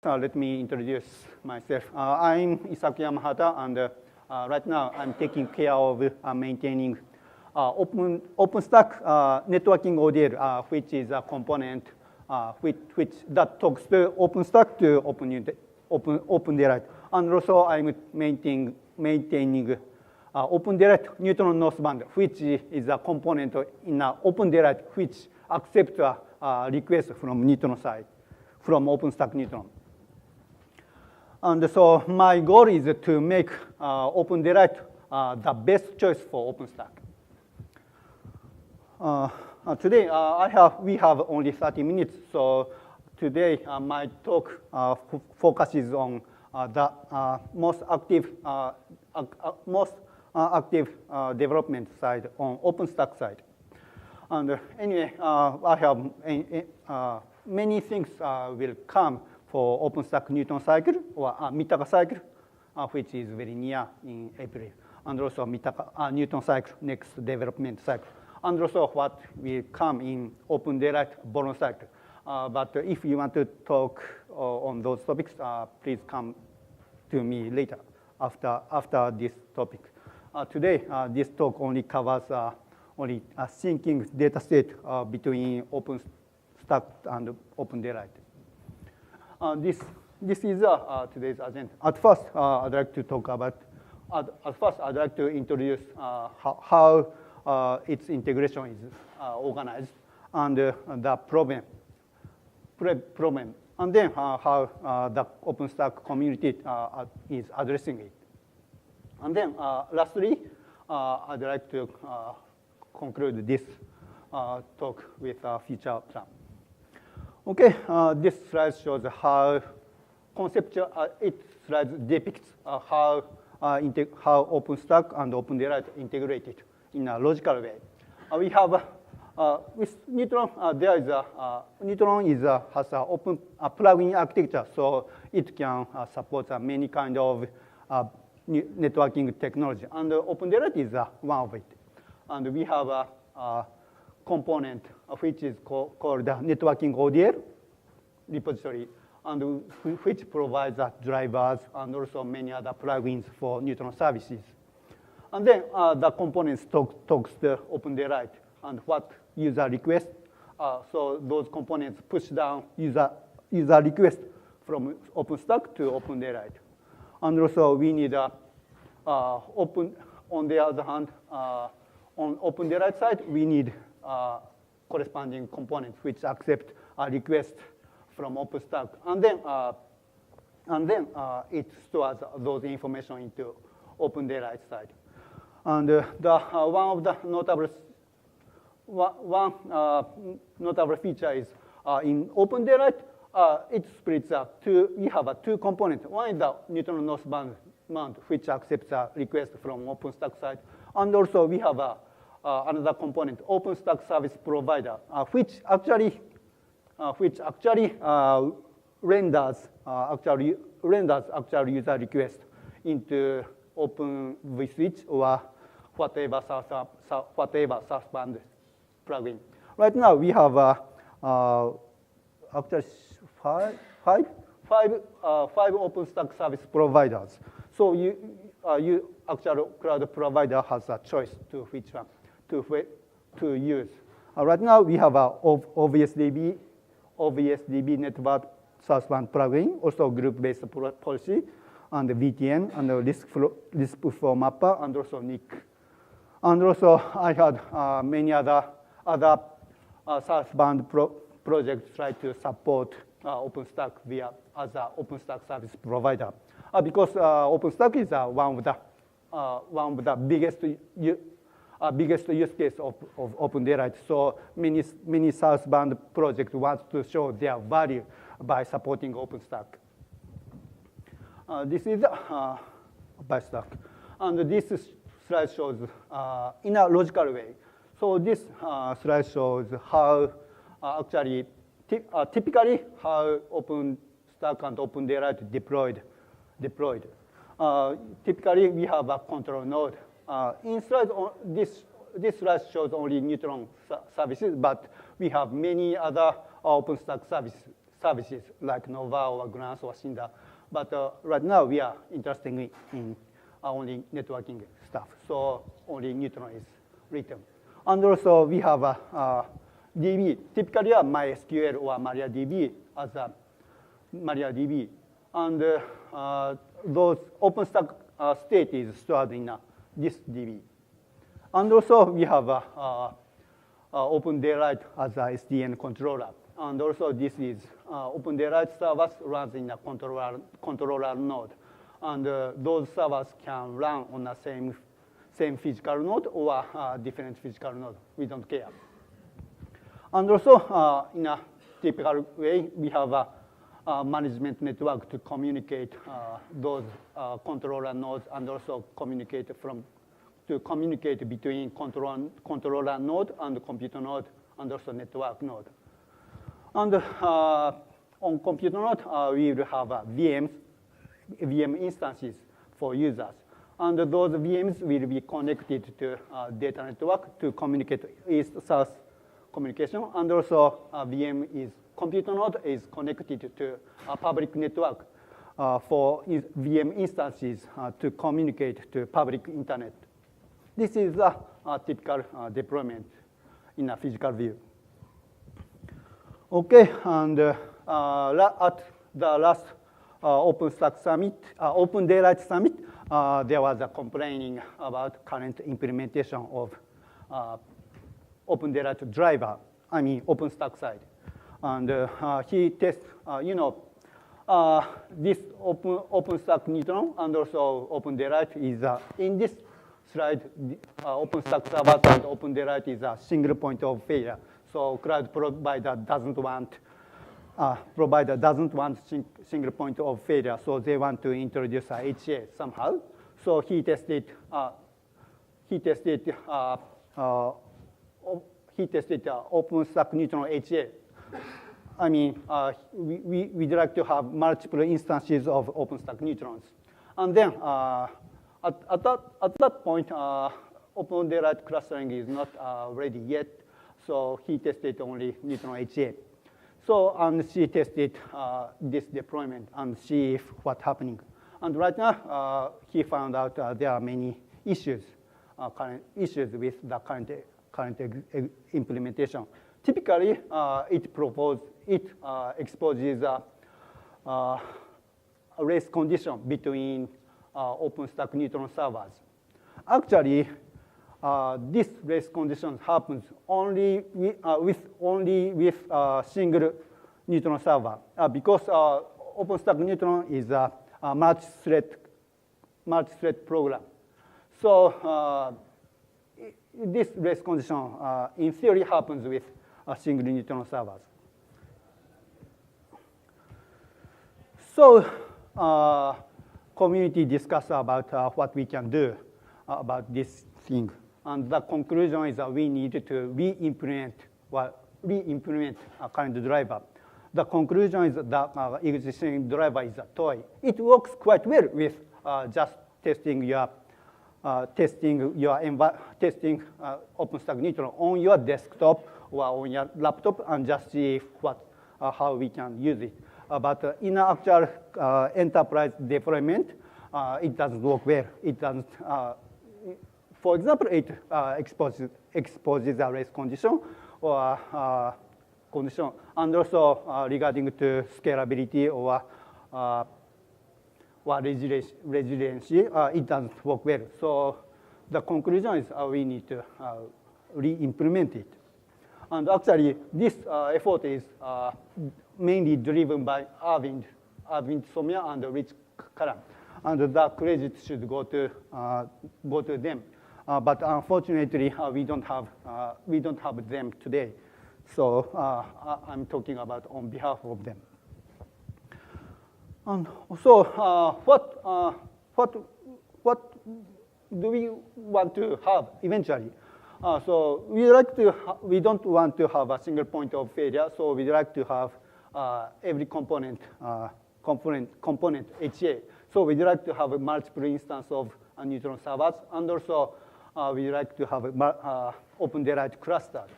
Let me introduce myself. I'm Isaku Yamahata, and right now I'm taking care of maintaining OpenStack networking ODL, which is a component that talks to OpenStack to OpenDaylight. And also I'm maintaining OpenDaylight Neutron Northbound, which is a component in OpenDaylight which accepts a request from Neutron side, from OpenStack Neutron. And so my goal is to make OpenDaylight the best choice for OpenStack. Today we have only 30 minutes, so today my talk focuses on the most active development side on OpenStack side. And anyway, I have many things will come for OpenStack Neutron cycle or Mitaka cycle, which is very near in April, and also Neutron cycle, next development cycle, and also what will come in OpenDaylight Boron cycle. But if you want to talk on those topics, please come to me later after this topic. Today, this talk only covers only a syncing data set between OpenStack and OpenDaylight. This is today's agenda. At first, I'd like to talk about. At first, I'd like to introduce how its integration is organized and the problem, and then how the OpenStack community is addressing it. And then, lastly, I'd like to conclude this talk with a future plan. Okay, this slide shows how conceptual. It slide depicts how OpenStack and OpenDaylight integrated in a logical way. We have with Neutron. There is Neutron has an open plugin architecture, so it can support many kind of networking technology. And OpenDaylight is one of it. And we have a component which is called the networking ODL repository, and which provides drivers and also many other plugins for Neutron services. And then the components talks to OpenDaylight and what user request. So those components push down user request from OpenStack to OpenDaylight. And also we need on the other hand, on OpenDaylight side, we need corresponding components which accept a request from OpenStack, and then it stores those information into OpenDaylight side. And one of the notable feature is in OpenDaylight, it splits up two. We have two components. One is the Neutron Northbound which accepts a request from OpenStack side, and also we have another component, OpenStack Service Provider, which actually renders actual user request into Open vSwitch or whatever SaaS-bound plugin. Right now we have actually five OpenStack service providers. So you actual cloud provider has a choice to which one to use. Right now we have a OVSDB network SaaS-bound plugin, also group-based policy, and the VTN, and the risk flow mapper, and also NIC. And also I had many other SaaS-bound projects try to support OpenStack as an OpenStack service provider, because OpenStack is one of the biggest use case of OpenDaylight. So many SaaS-bound projects want to show their value by supporting OpenStack. This is by stack, and this slide shows in a logical way. So this slide shows how actually typically how OpenStack and OpenDaylight deployed. Typically we have a control node. In slide, this slide shows only Neutron services, but we have many other OpenStack services like Nova or Glance or Cinder. But right now, we are interested in only networking stuff. So only Neutron is written. And also, we have a DB, typically a MySQL or MariaDB as a MariaDB. And those OpenStack state is stored in this DB. And also, we have OpenDaylight as a SDN controller. And also, this is OpenDaylight servers runs in a controller node. And those servers can run on the same physical node or different physical node. We don't care. And also, in a typical way, we have a management network to communicate those controller nodes and also communicate between controller node and computer node and also network node. And on computer node, we will have VM instances for users. And those VMs will be connected to data network to communicate east-south communication. And also, computer node is connected to a public network for VM instances to communicate to public internet. This is a typical deployment in a physical view. Okay, and at the last OpenStack Summit, OpenDaylight Summit, there was a complaining about current implementation of OpenDaylight driver, OpenStack side. And he tests, this OpenStack Neutron and also OpenDaylight is in this slide, OpenStack server and OpenDaylight is a single point of failure. So cloud provider doesn't want single point of failure, so they want to introduce a HA somehow. So he tested OpenStack Neutron HA. We'd like to have multiple instances of OpenStack Neutrons. And then at that point, OpenDaylight clustering is not ready yet. So he tested only Neutron HA. So, and she tested this deployment and see what's happening. And right now, he found out there are many issues, with the current implementation. Typically, it exposes a race condition between OpenStack Neutron servers. Actually, this race condition happens only with a single Neutron server because OpenStack Neutron is a multi-thread program. So this race condition, in theory, happens with a single Neutron servers. So community discussed about what we can do about this thing. And the conclusion is that we need to re-implement a current driver. The conclusion is that existing driver is a toy. It works quite well with just testing OpenStack Neutron on your desktop or on your laptop and just see how we can use it. But in actual enterprise deployment, it doesn't work well. It doesn't. For example, it exposes a race condition or condition, and also regarding to scalability or resiliency, it doesn't work well. So the conclusion is we need to re-implement it. And actually, this effort is mainly driven by Arvind Somya and Rich Karan, and the credit should go to them. But unfortunately, we don't have them today. So I'm talking about on behalf of them. And so what do we want to have eventually? So we don't want to have a single point of failure. So we'd like to have every component HA. So we'd like to have a multiple instance of Neutron servers, and also we'd like to have OpenDaylight clusters.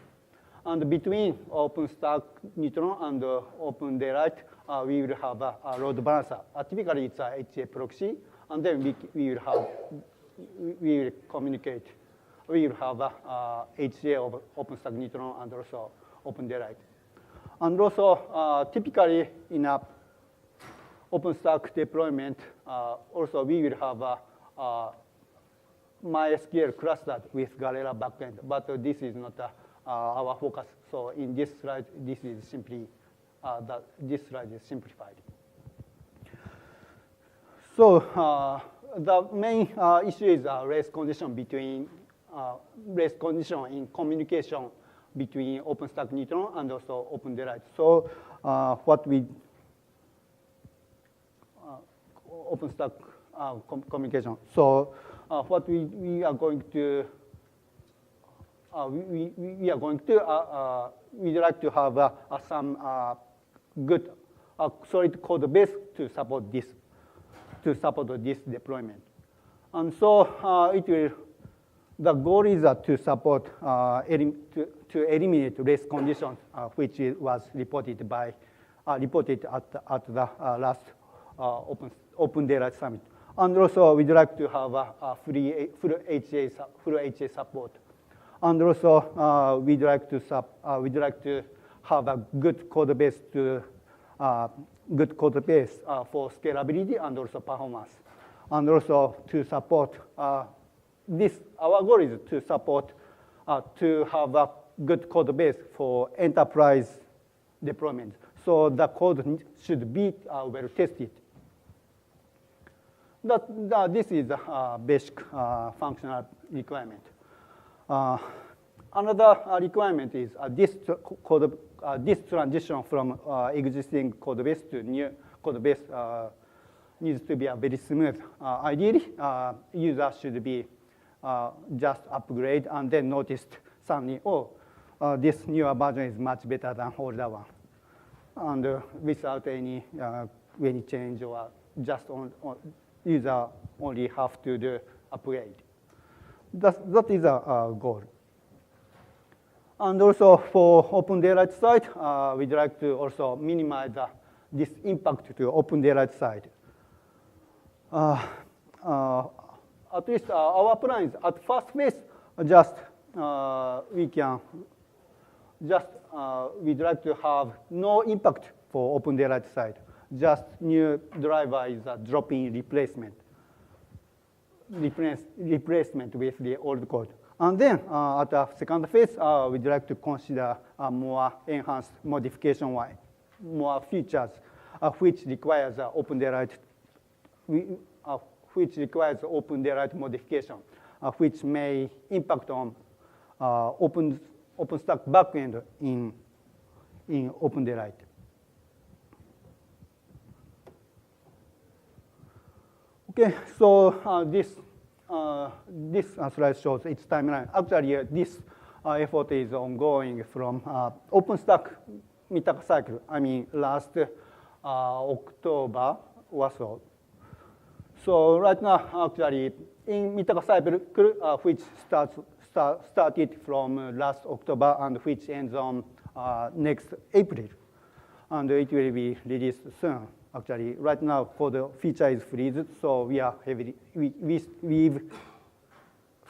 And between OpenStack Neutron and OpenDaylight, we will have a load balancer. Typically, it's a HA proxy, and then we will communicate. We will have a HA of OpenStack Neutron and also OpenDaylight. And also, typically in a OpenStack deployment, also we will have a MySQL cluster with Galera backend, but this is not our focus. So in this slide, this is simply this slide is simplified. So the main issue is race condition in communication between OpenStack Neutron and also OpenDaylight. So what we OpenStack communication. So what we are going to we'd like to have some good solid code base to support this deployment. And so the goal is to support to eliminate race conditions, which was reported at the last OpenDaylight Summit. And also, we'd like to have a full HA support. And also, we'd like to have a good code base for scalability and also performance. And also to support this. Our goal is to support to have a good code base for enterprise deployment. So the code should be well tested. This is a basic functional requirement. Another requirement is this transition from existing code base to new code base needs to be very smooth. Ideally, user should be just upgrade and then noticed suddenly, oh, this newer version is much better than older one, and without any change or just user only have to do upgrade. That is a goal. And also for OpenDaylight side, we'd like to also minimize this impact to OpenDaylight side. At least our plan is at first phase, we'd like to have no impact for OpenDaylight side. Just new driver is a drop-in replacement with the old code. And then at the second phase, we'd like to consider more enhanced modification, more features, which requires OpenDaylight modification, which may impact on OpenStack backend in OpenDaylight. Okay, so this slide shows its timeline. Actually, this effort is ongoing from OpenStack Mitaka cycle. I mean, last October or so. So right now, actually, in Mitaka cycle, which started from last October and which ends on next April, and it will be released soon. Actually, right now, the feature is freezed, so we've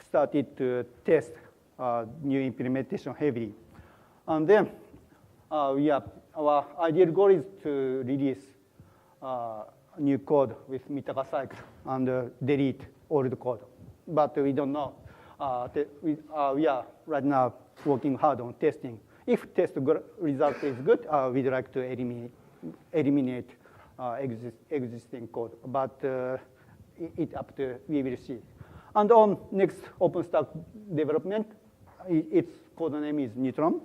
started to test new implementation heavily. And then our ideal goal is to release new code with Mitaka cycle and delete old code. But we don't know. We are right now working hard on testing. If test result is good, we'd like to eliminate existing code, but it up to we will see. And on next OpenStack development, its code name is Neutron,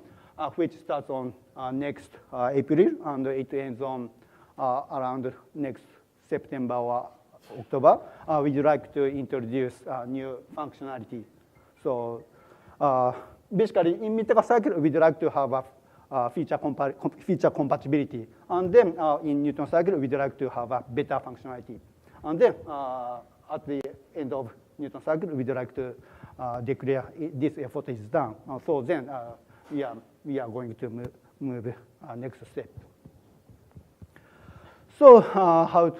which starts on next April, and it ends on around next September or October. We'd like to introduce new functionality. So basically, in Mitaka cycle, we'd like to have a feature compatibility. And then in Neutron cycle, we'd like to have a better functionality. And then at the end of Neutron cycle, we'd like to declare this effort is done. So then we are going to move next step. So how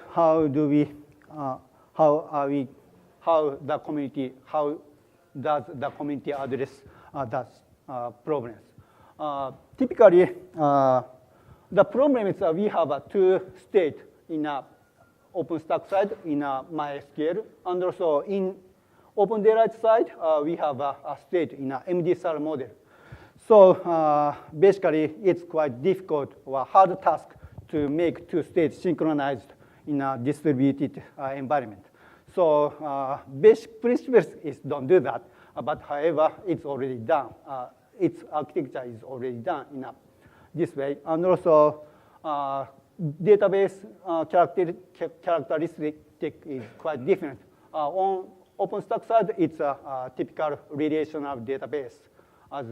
does the community address those problems? Typically, the problem is that we have two states in OpenStack side in MySQL, and also in OpenDaylight side, we have a state in MDSR model. So basically, it's quite difficult or hard task to make two states synchronized in a distributed environment. So basic principles is don't do that, but however, it's already done. Its architecture is already done in this way. And also, database characteristic is quite different. On OpenStack side, it's a typical relational database as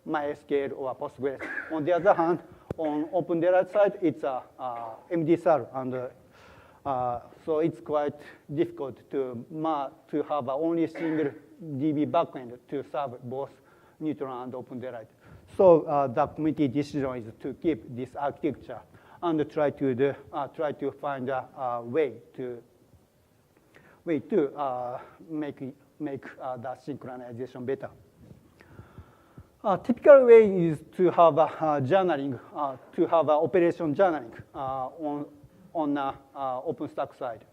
MySQL or Postgres. On the other hand, on OpenDaylight side, it's a MDSR, and so it's quite difficult to have only single DB backend to serve both Neutron and OpenDaylight. So the committee decision is to keep this architecture and try to find a way to make the synchronization better. Typical way is to have journaling, to have operation journaling on OpenStack side.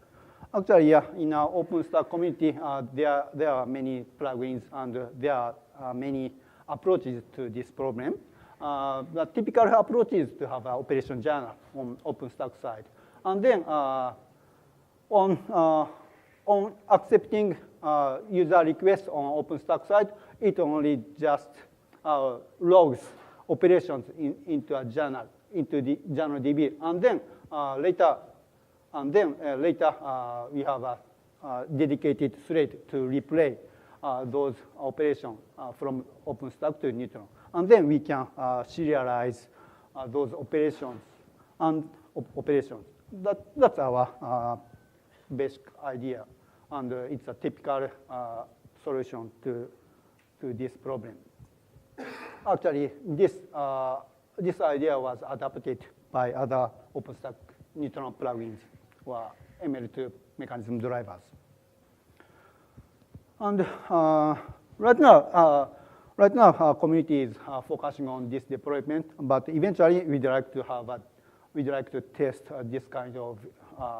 Actually, in our OpenStack community, there are many plugins and there are many approaches to this problem. The typical approach is to have an operation journal on OpenStack side. And then on accepting user requests on OpenStack side, it only just logs operations into a journal, into the journal DB. And then later we have a dedicated thread to replay those operations from OpenStack to Neutron. And then we can serialize those operations and operations. That's our basic idea. And it's a typical solution to this problem. Actually, this idea was adapted by other OpenStack Neutron plugins or ML2 mechanism drivers. And right now, our community is focusing on this deployment, but eventually we'd like to test this kind of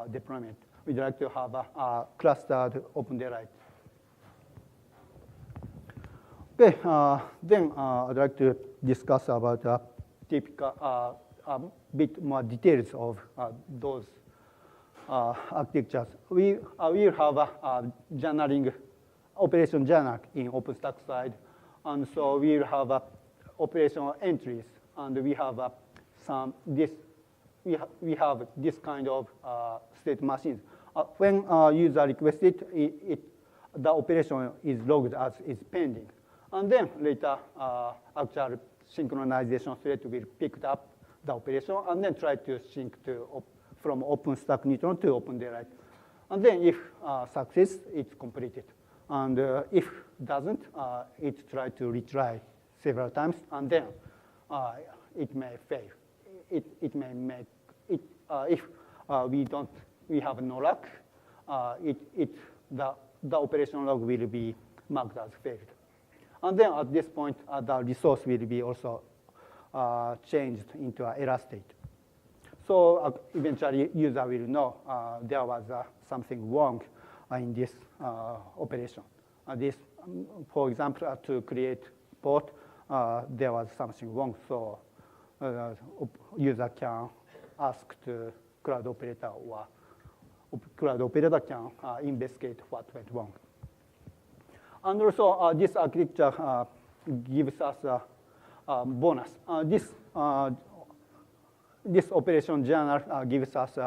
deployment. We'd like to have a clustered OpenDaylight. Okay, then I'd like to discuss about typical, a bit more details of those architectures. We will have a journaling operation journal in OpenStack side, and so we will have operational entries, and we have we have this kind of state machines. When user requests it, the operation is logged as is pending. And then later, actual synchronization thread will pick up the operation and then try to sync from OpenStack Neutron to OpenDaylight. And then if success, it's completed. And if doesn't, it try to retry several times, and then it may fail. It may make it if we have no luck. The operation log will be marked as failed. And then at this point, the resource will be also changed into an error state. So eventually, user will know there was something wrong in this operation. For example, to create port, there was something wrong. So user can ask to cloud operator, or cloud operator can investigate what went wrong. And also, this architecture gives us a bonus. This operation journal gives us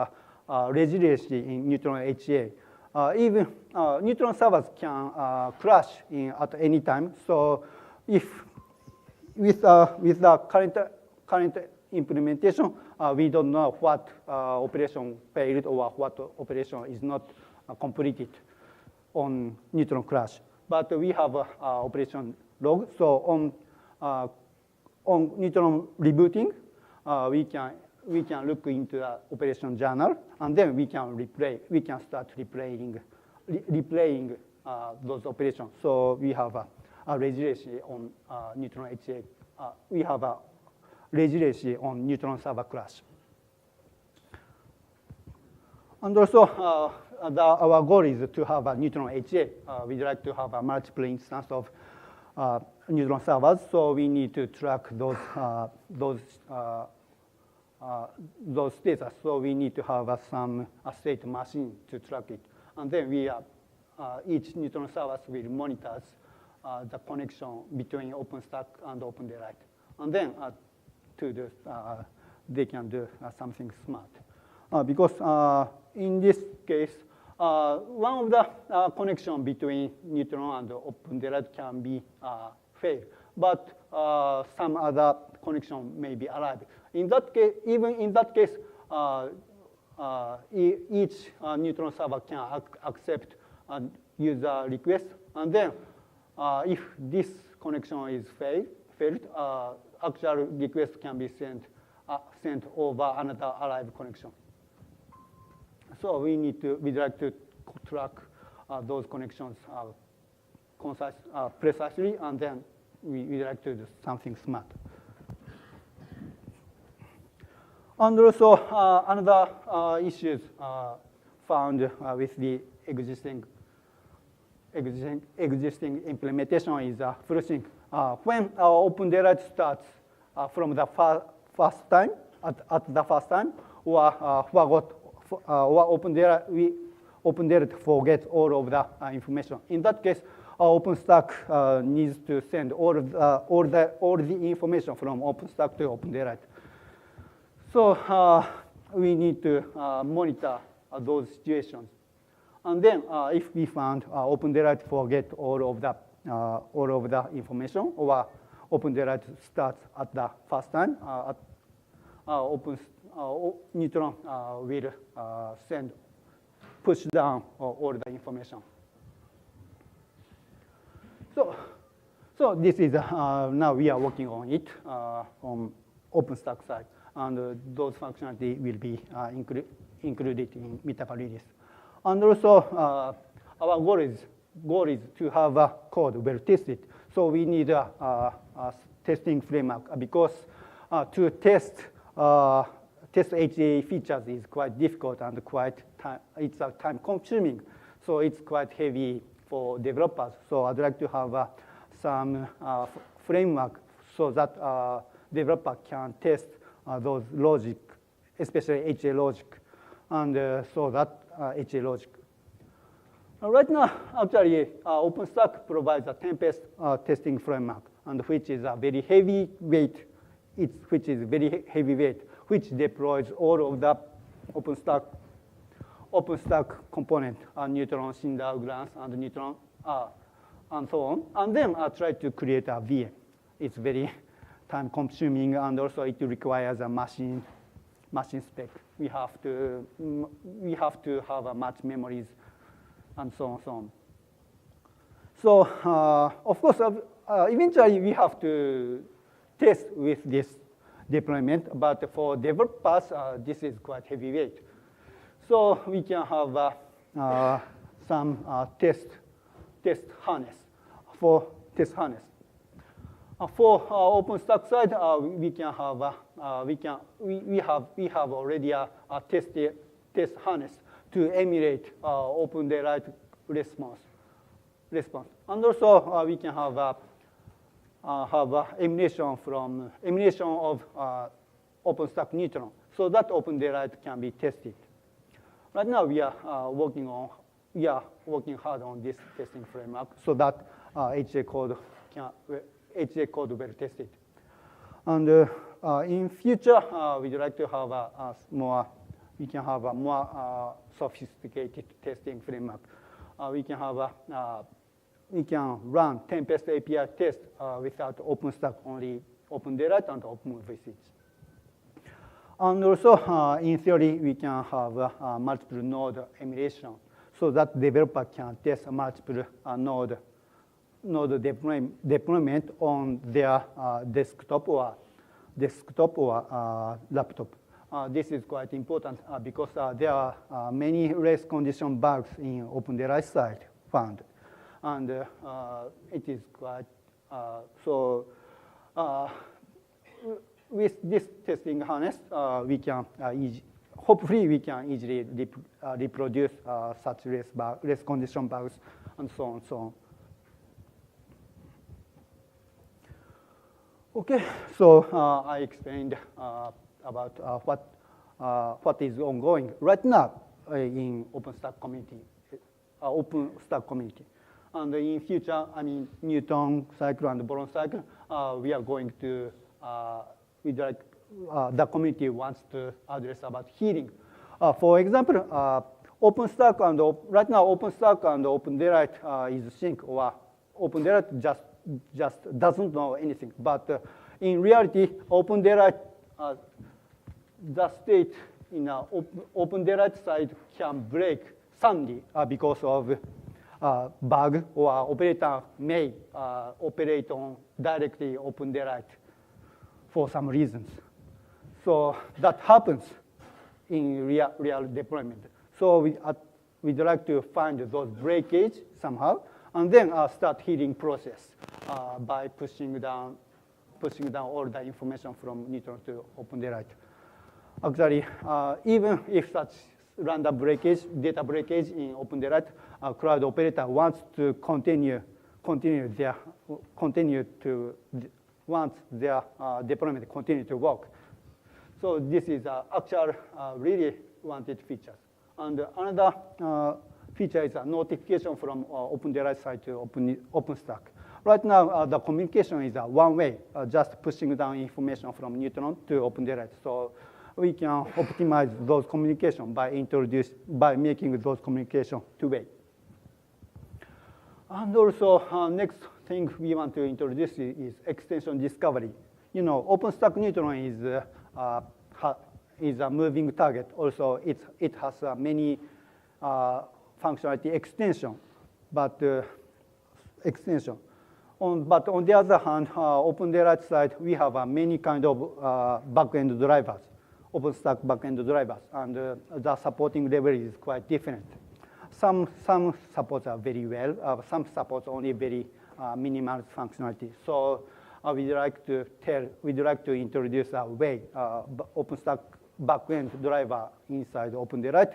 resiliency in Neutron HA. Even Neutron servers can crash at any time. So if with the current implementation, we don't know what operation failed or what operation is not completed on Neutron crash. But we have operation log. So on Neutron rebooting, we can look into the operation journal, and then we can start replaying those operations. So we have a registry on Neutron HA. We have a registry on Neutron server class. And also, our goal is to have a Neutron HA. We'd like to have a multiple instance of Neutron servers, so we need to track those status. So we need to have some state machine to track it. And then each Neutron service will monitor the connection between OpenStack and OpenDaylight. And then they can do something smart. Because in this case, one of the connection between Neutron and OpenDaylight can be failed, but some other connection may be alive. In that case, even in that case, each Neutron server can accept a user request, and then if this connection is failed, actual request can be sent over another alive connection. So we'd like to track those connections precisely, and then we'd like to do something smart. And also another issues found with the existing implementation is flourishing. When our OpenDaylight starts from the first time, at the first time, or OpenDaylight forgets all of the information. In that case, OpenStack needs to send all the information from OpenStack to OpenDaylight. So we need to monitor those situations. And then if we found OpenDaylight forget all of the information, or OpenDaylight starts at the first time, Neutron will push down all the information. So this is now we are working on it on OpenStack side, and those functionality will be included in Mitaka release. And also our goal is to have a code well tested. So we need a testing framework, because to test HA features is quite difficult and it's time consuming. So it's quite heavy for developers. So I'd like to have some framework so that developer can test those logic, especially HA logic, and so that HA logic. Right now, actually, OpenStack provides a Tempest testing framework, and which is a very heavy weight. Which deploys all of the OpenStack component, Neutron, Cinder, Glance, and Neutron, and so on. And then I try to create a VM. It's very time-consuming, and also it requires a machine spec. We have to have much memories, and so on, so on. So of course, eventually we have to test with this deployment, but for developers, this is quite heavyweight. So we can have some test harness for test harness. For OpenStack side, we have already a test harness to emulate OpenDaylight response. And also we can have emulation of OpenStack Neutron, so that OpenDaylight can be tested. Right now we are working hard on this testing framework, so that HA code will be tested. And in future, we'd like to have we can have a more sophisticated testing framework. We can run Tempest API test without OpenStack, only OpenDaylight and OpenVSwitch. And also, in theory, we can have multiple node emulation, so that developer can test multiple node node deployment on their desktop or laptop. This is quite important because there are many race condition bugs in OpenDaylight side found, and it is quite so. With this testing harness, we can hopefully we can easily reproduce such race condition bugs and so on and so on. Okay, so I explained about what is ongoing right now in OpenStack community, and in future, I mean Neutron cycle and Boron cycle, we are going to the community wants to address about healing. For example, OpenStack and right now OpenStack and OpenDaylight is sync, or OpenDaylight just doesn't know anything. But in reality, OpenDaylight, the state in OpenDaylight side can break suddenly because of bug, or operator may operate on directly OpenDaylight for some reasons. So that happens in real deployment. So we'd like to find those breakage somehow, and then start healing process by pushing down all the information from Neutron to OpenDaylight. Actually, even if such random breakage, data breakage in OpenDaylight, cloud operator wants to wants their deployment continue to work. So this is actual really wanted features. And another feature is a notification from OpenDaylight side to OpenStack. Right now, the communication is one way, just pushing down information from Neutron to OpenDaylight. So we can optimize those communication by making those communication two-way. And also, next thing we want to introduce is extension discovery. You know, OpenStack Neutron is a moving target. Also, it has many functionality extension, but But on the other hand, OpenDaylight side, we have many kind of backend drivers, OpenStack backend drivers, and the supporting level is quite different. Some supports are very well, some supports only very minimal functionality. So we'd like to introduce a way OpenStack backend driver inside OpenDaylight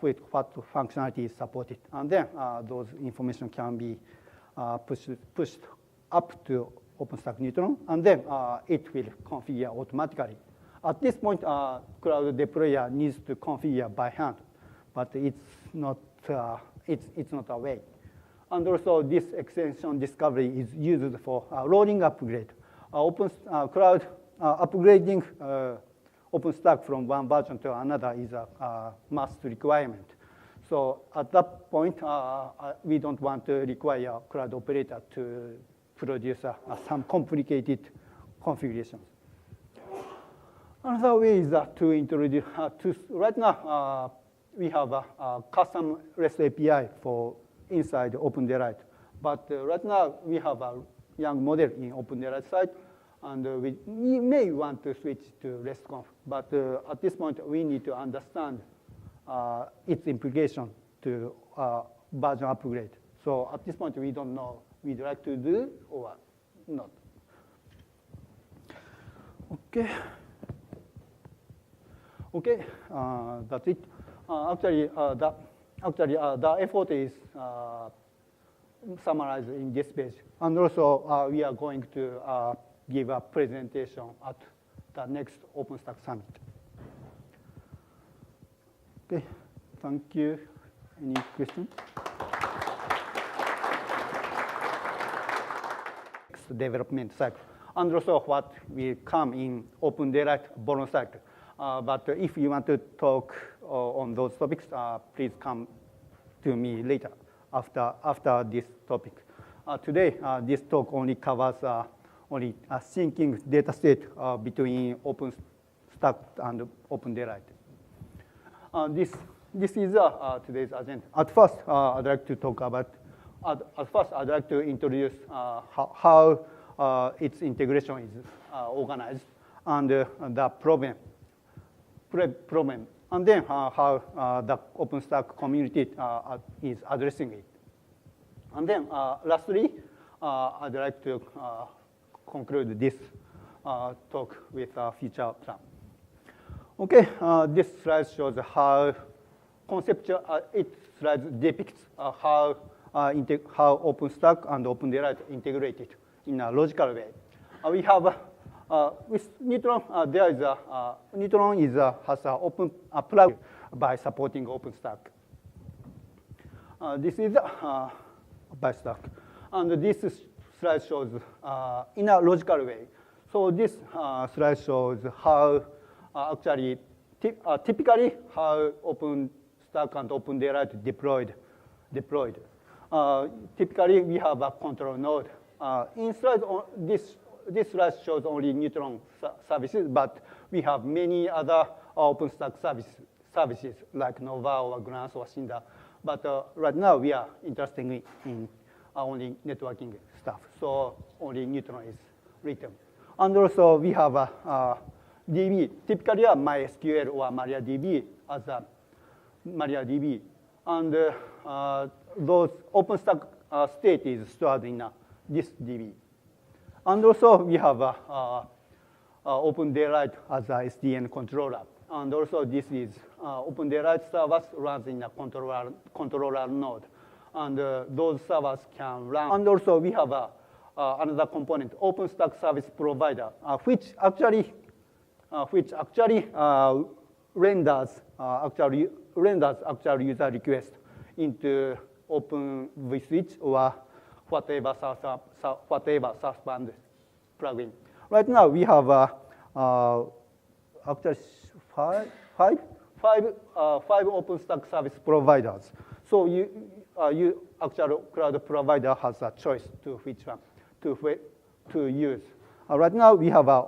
with what functionality is supported, and then those information can be pushed up to OpenStack Neutron, and then it will configure automatically. At this point, cloud deployer needs to configure by hand, but it's not a way. And also, this extension discovery is used for rolling upgrade. Cloud upgrading OpenStack from one version to another is a must requirement. So at that point, we don't want to require cloud operator to produce some complicated configurations. Another way is to introduce, right now, we have a custom REST API for inside OpenDaylight. But right now, we have a young model in OpenDaylight side, and we may want to switch to RESTconf. But at this point, we need to understand its implication to version upgrade. So at this point, we don't know we'd like to do or not. Okay, that's it. Actually, the effort is summarized in this page. And also, we are going to give a presentation at the next OpenStack Summit. Okay, thank you. Any questions? Development cycle. And also what will come in OpenDaylight Boron cycle. But if you want to talk on those topics, please come to me later after this topic. Today, this talk only covers only syncing data state between OpenStack and OpenDaylight. This is today's agenda. At first, I'd like to talk about at first, I'd like to introduce how its integration is organized and the problem, and then how the OpenStack community is addressing it. And then lastly, I'd like to conclude this talk with a future plan. Okay, this slide shows how conceptual, it slide depicts how OpenStack and OpenDaylight integrated in a logical way. We have with Neutron, there is a Neutron has an open plug by supporting OpenStack. This is by stack, and this slide shows in a logical way. So this slide shows how actually typically how OpenStack and OpenDaylight deployed. Typically, we have a control node. In slide, this slide shows only Neutron services, but we have many other OpenStack services like Nova or Glance or Cinder. But right now, we are interested in only networking stuff. So only Neutron is written. And also, we have a DB, typically a MySQL or MariaDB as a MariaDB. And those OpenStack state is stored in this DB. And also, we have OpenDaylight as a SDN controller. And also, this is OpenDaylight servers runs in a controller node. And those servers can run. And also, we have another component, OpenStack service provider, which actually renders actual user request into OpenVSwitch or whatever SaaS-band plugin. Right now, we have actually five OpenStack service providers. So you actual cloud provider has a choice to which one to use. Right now, we have a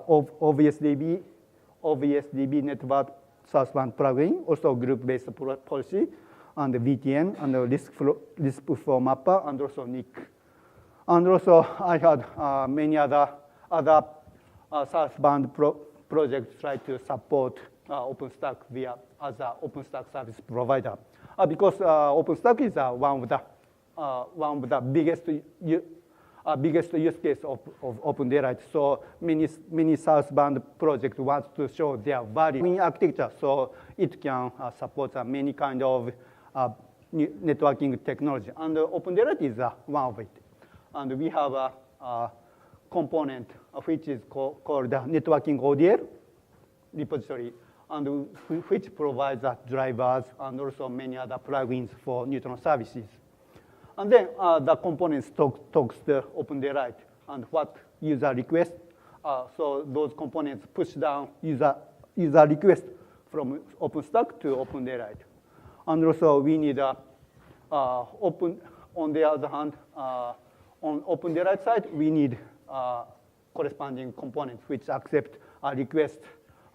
OVSDB network SaaS-band plugin, also group-based policy, and the VTN, and the risk flow mapper, and also NIC. And also, I had many other SaaS-band projects try to support OpenStack as an OpenStack service provider, because OpenStack is one of the biggest use case of OpenDaylight. So many SaaS-band projects want to show their value in architecture, so it can support many kind of networking technology. And OpenDaylight is one of it. And we have a component which is called the networking ODL repository, and which provides drivers and also many other plugins for Neutron services. And then the components talks to OpenDaylight and what user request. So those components push down user request from OpenStack to OpenDaylight. And also we need on the other hand, on OpenDaylight side, we need corresponding components which accept a request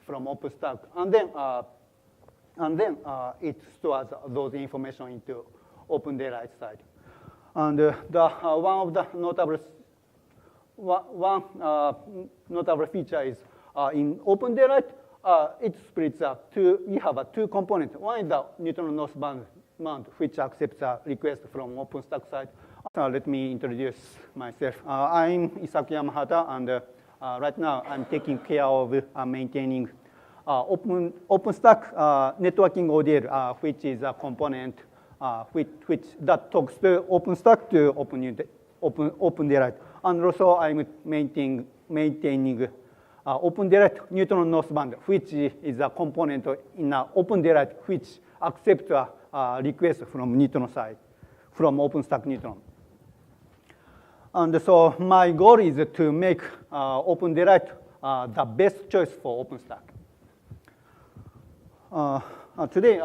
from OpenStack. And then it stores those information into OpenDaylight side. And one of the notable feature is in OpenDaylight, it splits up we have two components. One is the Neutron northbound mount, which accepts a request from OpenStack side. Let me introduce myself. I'm Isaku Yamahata, and right now I'm taking care of maintaining OpenStack networking ODL, which is a component which that talks to OpenStack to OpenDaylight. And also I'm maintaining OpenDaylight Neutron northbound, which is a component in OpenDaylight which accepts a request from Neutron side, from OpenStack Neutron. And so my goal is to make OpenDaylight the best choice for OpenStack. Today,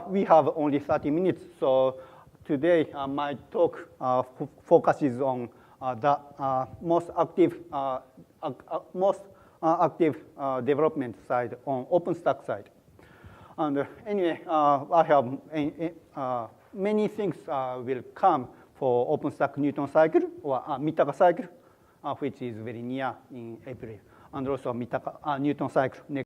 we have only 30 minutes, so today my talk focuses on the most active development side, on OpenStack side. And anyway, I have many things will come for OpenStack Neutron cycle or Mitaka cycle, which is very near in April, and also Mitaka Newton cycle next